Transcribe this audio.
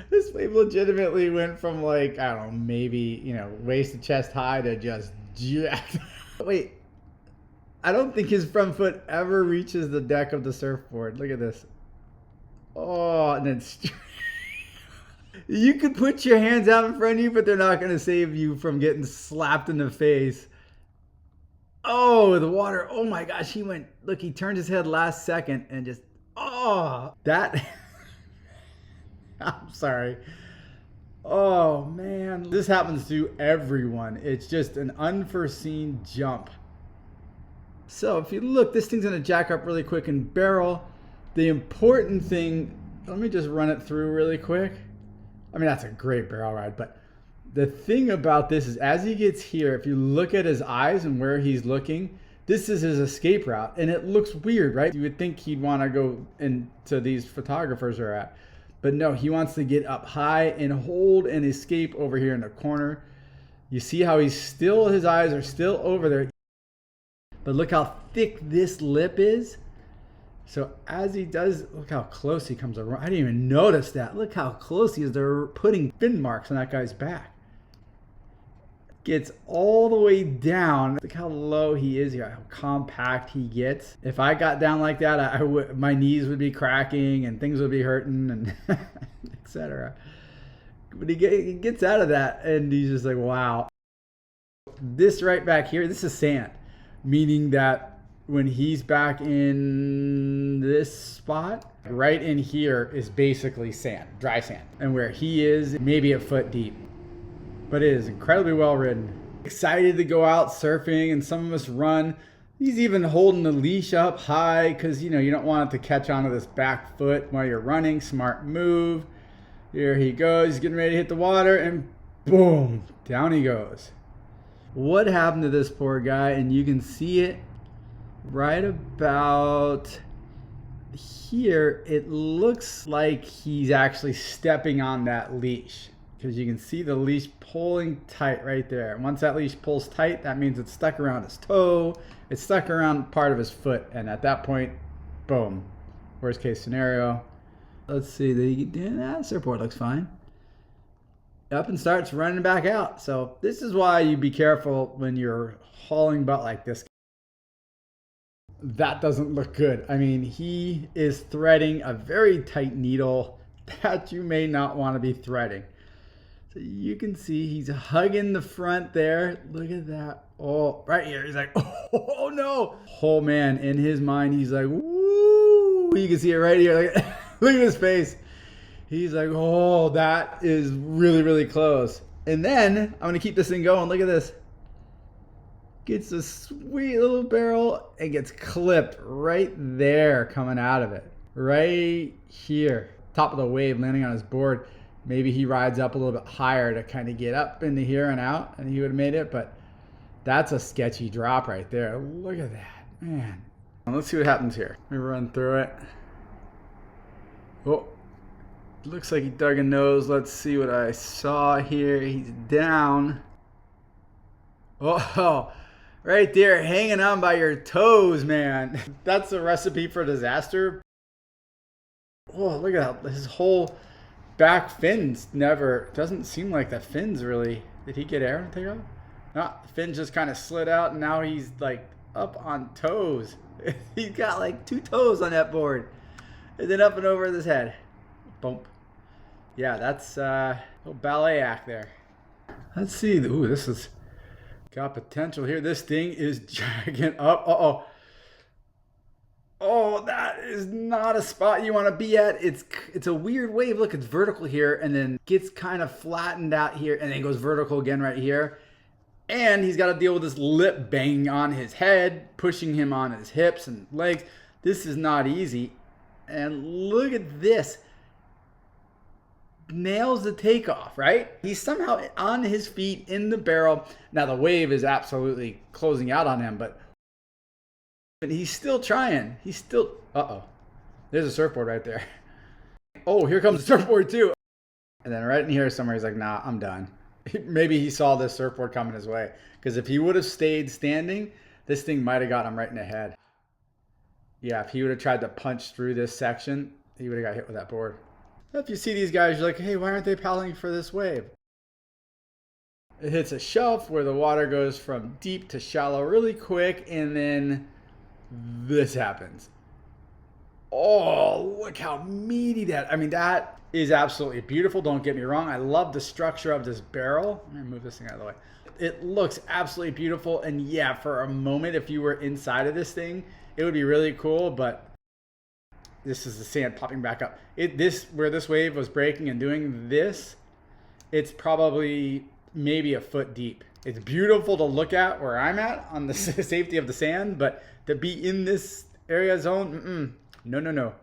This wave legitimately went from like, I don't know, maybe, waist to chest high to just jacked. Wait, I don't think his front foot ever reaches the deck of the surfboard. Look at this. Oh, and then you could put your hands out in front of you, but they're not going to save you from getting slapped in the face. Oh, the water. Oh my gosh, he went. Look, he turned his head last second and just. Oh, that. I'm sorry. Oh man, this happens to everyone. It's just an unforeseen jump. So if you look, this thing's gonna jack up really quick and barrel. The important thing, let me just run it through really quick. I mean, that's a great barrel ride, but the thing about this is as he gets here, if you look at his eyes and where he's looking, this is his escape route. And it looks weird, right? You would think he'd wanna go into these photographers are at. But no, he wants to get up high and hold and escape over here in the corner. You see how his eyes are still over there. But look how thick this lip is. So as he does, look how close he comes around. I didn't even notice that. Look how close he is. They're putting fin marks on that guy's back. Gets all the way down. Look how low he is here, how compact he gets. If I got down like that, my knees would be cracking and things would be hurting and etc. But he gets out of that and he's just like, wow. This right back here, this is sand, meaning that when he's back in this spot, right in here is basically sand, dry sand. And where he is, maybe a foot deep. But it is incredibly well ridden. Excited to go out surfing, and some of us run. He's even holding the leash up high because you don't want it to catch onto this back foot while you're running. Smart move. Here he goes. He's getting ready to hit the water, and boom, down he goes. What happened to this poor guy? And you can see it right about here. It looks like he's actually stepping on that leash, because you can see the leash pulling tight right there. And once that leash pulls tight, that means it's stuck around his toe, it's stuck around part of his foot, and at that point, boom, worst case scenario. Let's see, that surfboard looks fine. Up and starts running back out. So this is why you be careful when you're hauling butt like this. That doesn't look good. I mean, he is threading a very tight needle that you may not want to be threading. So you can see he's hugging the front there. Look at that. Oh, right here. He's like, oh no. Oh man, in his mind, he's like, woo. You can see it right here. Like, look at his face. He's like, oh, that is really, really close. And then I'm going to keep this thing going. Look at this. Gets a sweet little barrel and gets clipped right there coming out of it. Right here. Top of the wave landing on his board. Maybe he rides up a little bit higher to kind of get up into here and out, and he would have made it, but that's a sketchy drop right there. Look at that, man. Let's see what happens here. Let me run through it. Oh, looks like he dug a nose. Let's see what I saw here. He's down. Oh, right there, hanging on by your toes, man. That's a recipe for disaster. Oh, look at that. His whole back fins doesn't seem like the fins really. Did he get air to take off? No, the fins just kind of slid out, and now he's like up on toes. He's got like 2 toes on that board. And then up and over his head. Bump. Yeah, that's a little ballet act there. Let's see. Ooh, this has got potential here. This thing is dragging up. Uh-oh. Oh, that is not a spot you want to be at. It's a weird wave. Look, it's vertical here and then gets kind of flattened out here and then goes vertical again right here. And he's got to deal with this lip banging on his head, pushing him on his hips and legs. This is not easy. And look at this. Nails the takeoff, right? He's somehow on his feet in the barrel. Now the wave is absolutely closing out on him, but he's still trying. He's still, uh-oh. There's a surfboard right there. Oh, here comes the surfboard too. And then right in here somewhere, he's like, nah, I'm done. Maybe he saw this surfboard coming his way. Because if he would have stayed standing, this thing might have got him right in the head. Yeah, if he would have tried to punch through this section, he would have got hit with that board. If you see these guys, you're like, hey, why aren't they paddling for this wave? It hits a shelf where the water goes from deep to shallow really quick, and then this happens. Oh, look how meaty that. I mean, that is absolutely beautiful. Don't get me wrong. I love the structure of this barrel. Let me move this thing out of the way. It looks absolutely beautiful. And yeah, for a moment, if you were inside of this thing, it would be really cool. But this is the sand popping back up. Where this wave was breaking and doing this, it's probably maybe a foot deep. It's beautiful to look at where I'm at on the safety of the sand, but to be in this area zone, no, no, no.